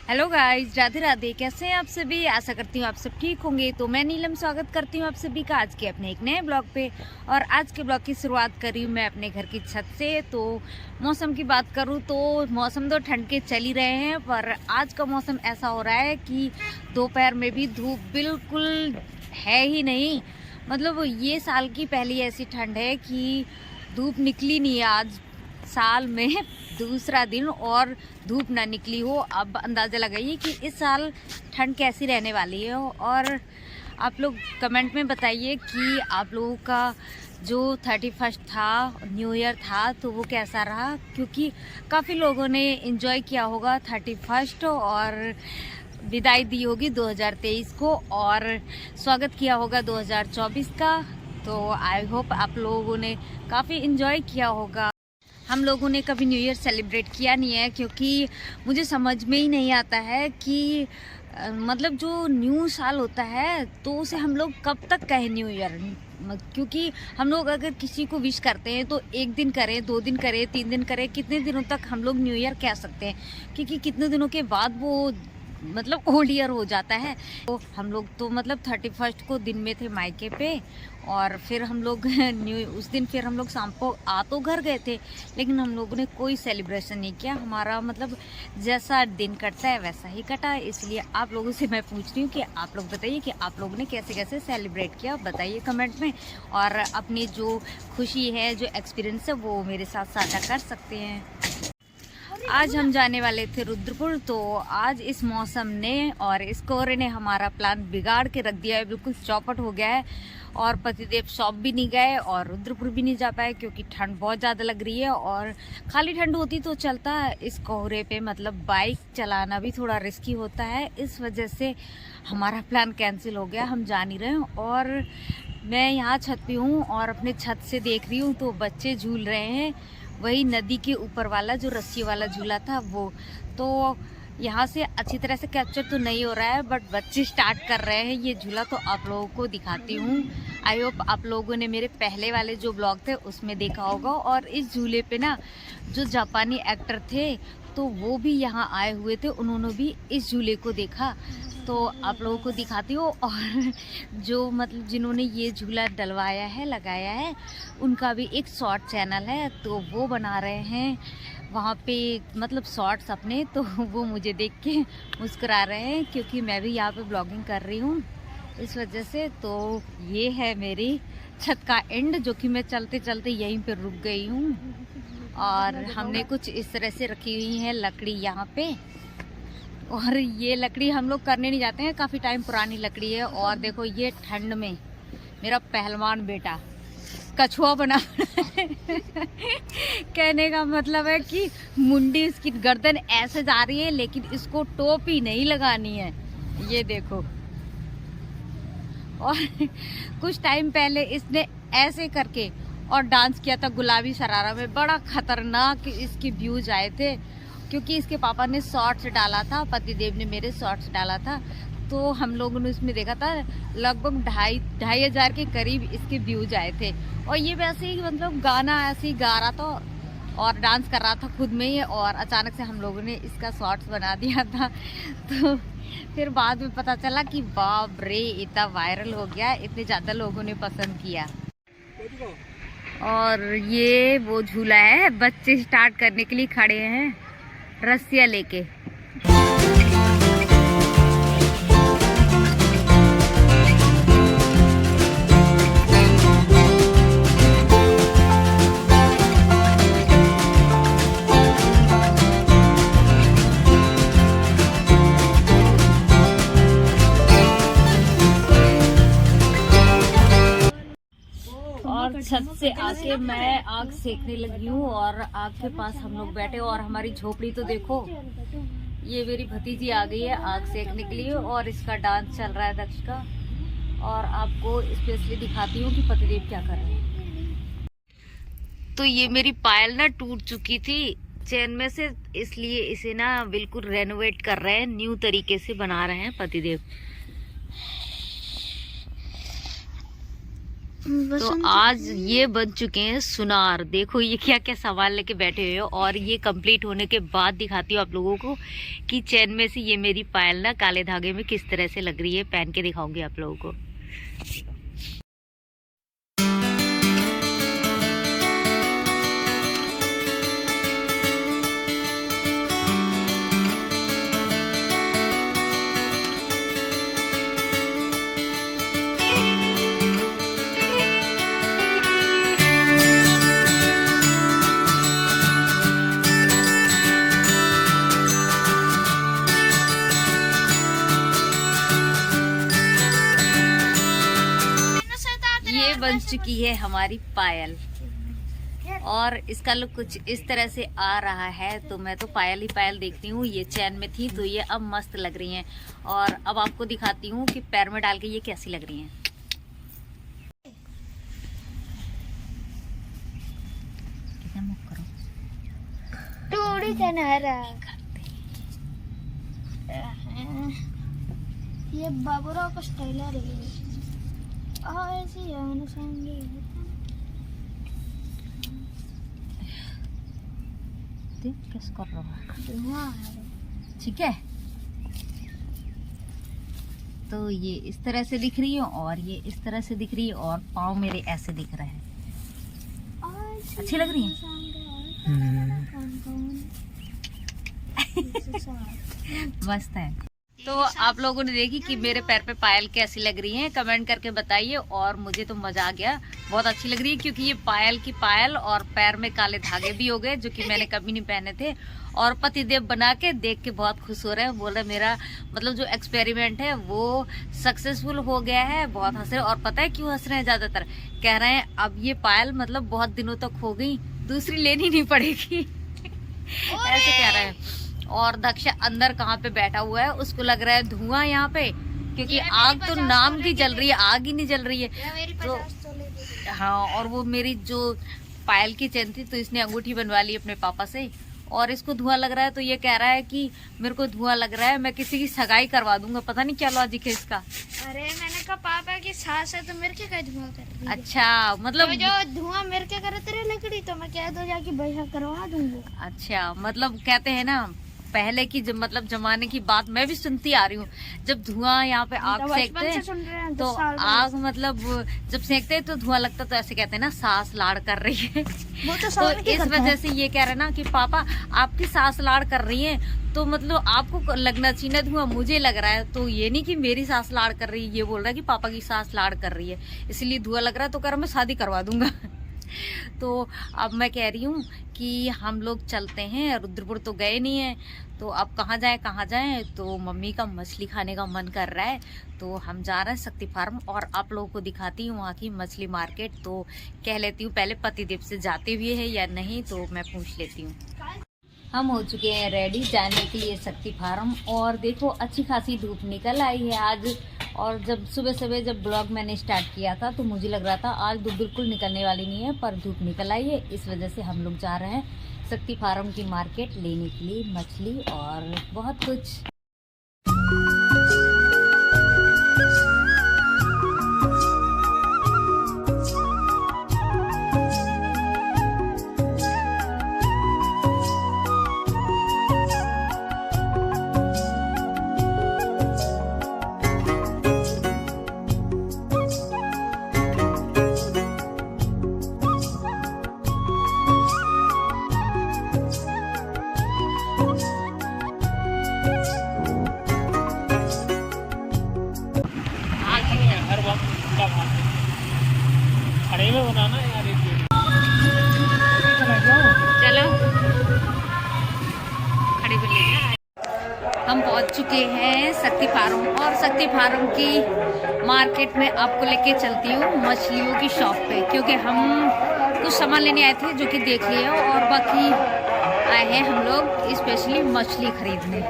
Hello guys, Radhe Radhe. कैसे हैं आप सभी? आशा करती हूँ आप सब ठीक होंगे। तो मैं नीलम स्वागत करती हूँ आप सभी का आज के अपने एक नए ब्लॉग पे। और आज के ब्लॉग की शुरुआत कर रही हूँ मैं अपने घर की छत से। तो मौसम की बात करूँ तो मौसम तो ठंड के चल ही रहे हैं, पर आज का मौसम ऐसा हो रहा है कि दोपहर में भी धूप बिल्कुल है ही नहीं। मतलब ये साल की पहली ऐसी ठंड है कि धूप निकली नहीं है। आज साल में दूसरा दिन और धूप ना निकली हो। अब अंदाज़ा लगाइए कि इस साल ठंड कैसी रहने वाली है। और आप लोग कमेंट में बताइए कि आप लोगों का जो 31 था, न्यू ईयर था, तो वो कैसा रहा। क्योंकि काफ़ी लोगों ने एंजॉय किया होगा 31 और विदाई दी होगी 2023 को और स्वागत किया होगा 2024 का। तो आई होप आप लोगों ने काफ़ी एंजॉय किया होगा। हम लोगों ने कभी न्यू ईयर सेलिब्रेट किया नहीं है, क्योंकि मुझे समझ में ही नहीं आता है कि मतलब जो न्यू साल होता है तो उसे हम लोग कब तक कहें न्यू ईयर। क्योंकि हम लोग अगर किसी को विश करते हैं तो 1 दिन करें, 2 दिन करें, 3 दिन करें, कितने दिनों तक हम लोग न्यू ईयर कह सकते हैं। क्योंकि कितने दिनों के बाद वो मतलब ओल्ड ईयर हो जाता है। तो हम लोग तो मतलब 31 को दिन में थे मायके पे, और फिर हम लोग उस दिन फिर हम लोग शाम को आ तो घर गए थे, लेकिन हम लोगों ने कोई सेलिब्रेशन नहीं किया। हमारा मतलब जैसा दिन कटता है वैसा ही कटा। इसलिए आप लोगों से मैं पूछ रही हूँ कि आप लोग बताइए कि आप लोगों ने कैसे कैसे सेलिब्रेट किया, बताइए कमेंट में। और अपनी जो खुशी है, जो एक्सपीरियंस है, वो मेरे साथ साझा कर सकते हैं। आज हम जाने वाले थे रुद्रपुर। तो आज इस मौसम ने और इस कोहरे ने हमारा प्लान बिगाड़ के रख दिया है, बिल्कुल चौपट हो गया है। और पतिदेव शॉप भी नहीं गए और रुद्रपुर भी नहीं जा पाए, क्योंकि ठंड बहुत ज़्यादा लग रही है। और खाली ठंड होती तो चलता, इस कोहरे पे मतलब बाइक चलाना भी थोड़ा रिस्की होता है। इस वजह से हमारा प्लान कैंसिल हो गया, हम जा नहीं रहे हैं। और मैं यहाँ छत पे हूँ और अपने छत से देख रही हूँ तो बच्चे झूल रहे हैं, वही नदी के ऊपर वाला जो रस्सी वाला झूला था वो। तो यहाँ से अच्छी तरह से कैप्चर तो नहीं हो रहा है, बट बच्चे स्टार्ट कर रहे हैं ये झूला, तो आप लोगों को दिखाती हूँ। आई होप आप लोगों ने मेरे पहले वाले जो ब्लॉग थे उसमें देखा होगा। और इस झूले पे ना जो जापानी एक्टर थे तो वो भी यहाँ आए हुए थे, उन्होंने भी इस झूले को देखा। तो आप लोगों को दिखाती हूँ। और जो मतलब जिन्होंने ये झूला डलवाया है, लगाया है, उनका भी एक शॉर्ट चैनल है, तो वो बना रहे हैं वहाँ पे मतलब शॉर्ट्स अपने। तो वो मुझे देख के मुस्कुरा रहे हैं, क्योंकि मैं भी यहाँ पे ब्लॉगिंग कर रही हूँ इस वजह से। तो ये है मेरी छत का एंड, जो कि मैं चलते चलते यहीं पे रुक गई हूँ। और हमने कुछ इस तरह से रखी हुई है लकड़ी यहाँ पे। और ये लकड़ी हम लोग करने नहीं जाते हैं, काफ़ी टाइम पुरानी लकड़ी है। और देखो ये ठंड में मेरा पहलवान बेटा कछुआ बना कहने का मतलब है कि मुंडी, इसकी गर्दन ऐसे जा रही है, लेकिन इसको टोपी नहीं लगानी है, ये देखो। और कुछ टाइम पहले इसने ऐसे करके और डांस किया था गुलाबी शरारा में। बड़ा खतरनाक इसके व्यूज आए थे, क्योंकि इसके पापा ने शॉर्ट्स डाला था, पतिदेव ने मेरे शॉर्ट्स डाला था। तो हम लोगों ने उसमें देखा था लगभग 2,500 के करीब इसके व्यूज आए थे। और ये वैसे ही मतलब गाना ऐसे ही गा रहा था और डांस कर रहा था खुद में ही, और अचानक से हम लोगों ने इसका शॉर्ट्स बना दिया था। तो फिर बाद में पता चला कि बाप रे, इतना वायरल हो गया, इतने ज़्यादा लोगों ने पसंद किया। और ये वो झूला है, बच्चे स्टार्ट करने के लिए खड़े हैं रस्सियाँ लेके। और छत से आके मैं आग सेकने लगी हूँ, और आग के पास हम लोग बैठे। और हमारी झोपड़ी तो देखो, ये मेरी भतीजी आ गई है आग सेकने के लिए, और इसका डांस चल रहा है दक्ष का। और आपको स्पेशली दिखाती हूँ कि पतिदेव क्या कर रहे हैं। तो ये मेरी पायल ना टूट चुकी थी चैन में से, इसलिए इसे ना बिल्कुल रेनोवेट कर रहे हैं, न्यू तरीके से बना रहे हैं पतिदेव। तो आज ये बन चुके हैं सुनार। देखो ये क्या क्या सामान लेके बैठे हुए हो। और ये कंप्लीट होने के बाद दिखाती हूँ आप लोगों को कि चैन में से ये मेरी पायल ना काले धागे में किस तरह से लग रही है। पहन के दिखाऊंगी आप लोगों को। ये बन चुकी है हमारी पायल और इसका लुक कुछ इस तरह से आ रहा है। तो मैं तो पायल ही पायल देखती हूँ। ये चैन में थी तो ये अब मस्त लग रही हैं। और अब आपको दिखाती हूँ कि पैर में डाल के ये कैसी लग रही हैं। ये बाबूराव का स्टाइल है। किस कर रहा है? ठीक है, तो ये इस तरह से दिख रही है और ये इस तरह से दिख रही है और पाँव मेरे ऐसे दिख रहे हैं। अच्छी लग रही है। मस्त है। तो आप लोगों ने देखी कि मेरे पैर पे पायल कैसी लग रही है, कमेंट करके बताइए। और मुझे तो मजा आ गया, बहुत अच्छी लग रही है क्योंकि ये पायल की पायल और पैर में काले धागे भी हो गए जो कि मैंने कभी नहीं पहने थे। और पतिदेव बना के देख के बहुत खुश हो रहे हैं। बोल रहे मेरा मतलब जो एक्सपेरिमेंट है वो सक्सेसफुल हो गया है। बहुत हंस रहे। और पता है क्यों हंस रहे हैं? ज्यादातर कह रहे हैं अब ये पायल मतलब बहुत दिनों तक हो गई, दूसरी लेनी नहीं पड़ेगी ऐसे कह रहे हैं। और दक्ष अंदर कहाँ पे बैठा हुआ है, उसको लग रहा है धुआं यहाँ पे, क्योंकि आग तो नाम की जल रही है, आग ही नहीं जल रही है। तो हाँ, और वो मेरी जो पायल की चैन थी तो इसने अंगूठी बनवा ली अपने पापा से और इसको धुआं लग रहा है। तो ये कह रहा है कि मेरे को धुआं लग रहा है, मैं किसी की सगाई करवा दूंगा। पता नहीं क्या लॉजिक है इसका। अरे मैंने कहा पापा की सास है तो मेरे के क्या धुआं कर रही है? अच्छा, मतलब तो जो धुआं मेरे के करे तेरे लकड़ी तो मैं कह दो जाके भैया करवा दूंगा। अच्छा, मतलब कहते हैं ना पहले की मतलब जमाने की बात मैं भी सुनती आ रही हूँ। जब धुआं यहाँ पे आग सेकते हैं तो आग मतलब जब सेकते हैं तो धुआं लगता, तो ऐसे कहते हैं ना सास लाड़ कर रही है वो तो इस वजह से ये कह रहे ना कि पापा आपकी सास लाड़ कर रही है तो मतलब आपको लगना चाहिए ना धुआं, मुझे लग रहा है। तो ये नहीं कि मेरी सास लाड़ कर रही है, ये बोल रहा है कि पापा की सास लाड़ कर रही है इसलिए धुआं लग रहा है। तो कह रहा मैं शादी करवा दूंगा तो अब मैं कह रही हूँ कि हम लोग चलते हैं। रुद्रपुर तो गए नहीं है तो अब कहाँ जाएं। तो मम्मी का मछली खाने का मन कर रहा है तो हम जा रहे हैं शक्ति फार्म। और आप लोगों को दिखाती हूँ वहाँ की मछली मार्केट। तो कह लेती हूँ पहले पतिदेव से जाते हुए है या नहीं, तो मैं पूछ लेती हूँ। हम हो चुके हैं रेडी जाने के लिए शक्ति फार्म। और देखो अच्छी खासी धूप निकल आई है आज। और जब सुबह जब ब्लॉग मैंने स्टार्ट किया था तो मुझे लग रहा था आज धूप बिल्कुल निकलने वाली नहीं है, पर धूप निकल आई है। इस वजह से हम लोग जा रहे हैं शक्ति फार्म की मार्केट लेने के लिए मछली और बहुत कुछ। खड़े में बनाना यार एक चलो खड़े पे ले। हम पहुंच चुके हैं शक्ति फार्म। और शक्ति फार्म की मार्केट में आपको लेके चलती हूँ मछलियों की शॉप पे, क्योंकि हम कुछ सामान लेने आए थे जो कि देख लिए और बाकी आए हैं हम लोग स्पेशली मछली खरीदने।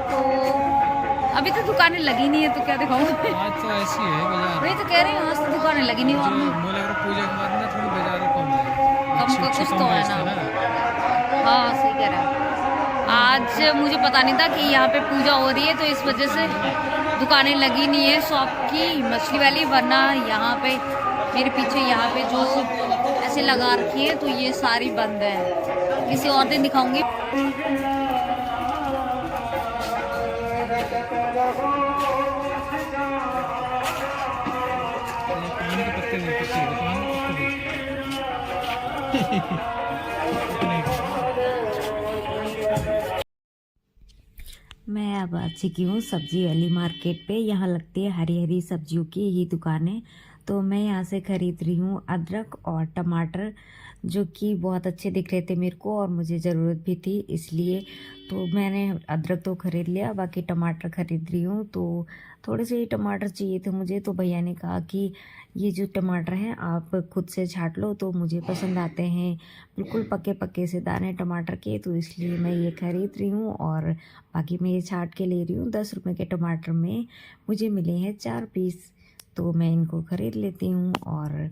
तो अभी तो दुकानें लगी नहीं है तो क्या दिखाऊं। आज तो ऐसी है बाजार। वही तो कह रही हूँ, आज तो दुकानें लगी नहीं और पूजा के बाद ना थोड़ी बाजार कम है। कम का कुछ तो है ना। हाँ सही कह रहा है। आज मुझे पता नहीं था कि यहाँ पे पूजा हो रही है तो इस वजह से दुकानें लगी नहीं है शॉप की मछली वाली, वरना यहाँ पे मेरे पीछे यहाँ पे जो ऐसे लगा रखी है तो ये सारी बंद है, किसी और दिन दिखाऊंगी। पान के पत्ते देखो, पान के पत्ते मैं अब आ चुकी हूँ सब्जी वाली मार्केट पे। यहाँ लगती है हरी हरी सब्जियों की ही दुकानें। तो मैं यहाँ से खरीद रही हूँ अदरक और टमाटर, जो कि बहुत अच्छे दिख रहे थे मेरे को और मुझे ज़रूरत भी थी, इसलिए तो मैंने अदरक तो ख़रीद लिया, बाकी टमाटर ख़रीद रही हूँ। तो थोड़े से ही टमाटर चाहिए थे मुझे, तो भैया ने कहा कि ये जो टमाटर हैं आप खुद से छांट लो, तो मुझे पसंद आते हैं बिल्कुल पके पके से दाने टमाटर के, तो इसलिए मैं ये ख़रीद रही हूँ। और बाकी मैं ये छांट के ले रही हूँ। 10 रुपये के टमाटर में मुझे मिले हैं 4 पीस, तो मैं इनको ख़रीद लेती हूँ। और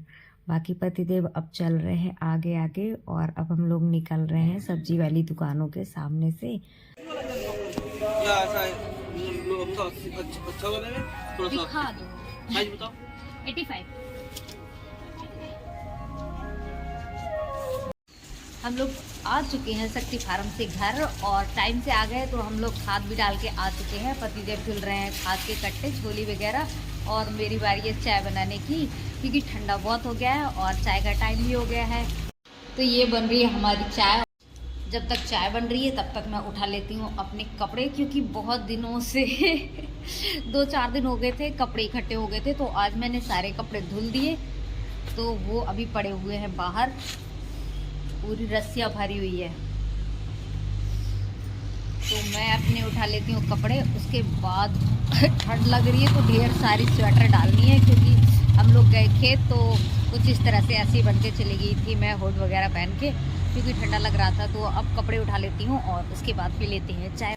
बाकी पतिदेव अब चल रहे हैं आगे आगे, और अब हम लोग निकल रहे हैं सब्जी वाली दुकानों के सामने से। दिखा दो। 85। हम लोग आ चुके हैं शक्ति फार्म से घर, और टाइम से आ गए तो हम लोग खाद भी डाल के आ चुके हैं। पतिदेव धुल रहे हैं खाद के कट्टे, छोली वगैरह, और मेरी बारी है चाय बनाने की, क्योंकि ठंडा बहुत हो गया है और चाय का टाइम भी हो गया है। तो ये बन रही है हमारी चाय। जब तक चाय बन रही है तब तक मैं उठा लेती हूँ अपने कपड़े, क्योंकि बहुत दिनों से 2-4 दिन हो गए थे कपड़े इकट्ठे हो गए थे, तो आज मैंने सारे कपड़े धुल दिए, तो वो अभी पड़े हुए हैं बाहर, पूरी रस्सियाँ भरी हुई है। तो मैं अपने उठा लेती हूँ कपड़े, उसके बाद ठंड लग रही है तो ढेर सारी स्वेटर डालनी है, क्योंकि हम लोग गए खेत तो कुछ इस तरह से ऐसी बन के चली गई थी मैं हुड वगैरह पहन के, क्योंकि ठंडा लग रहा था। तो अब कपड़े उठा लेती हूँ और उसके बाद पी लेते हैं चाय।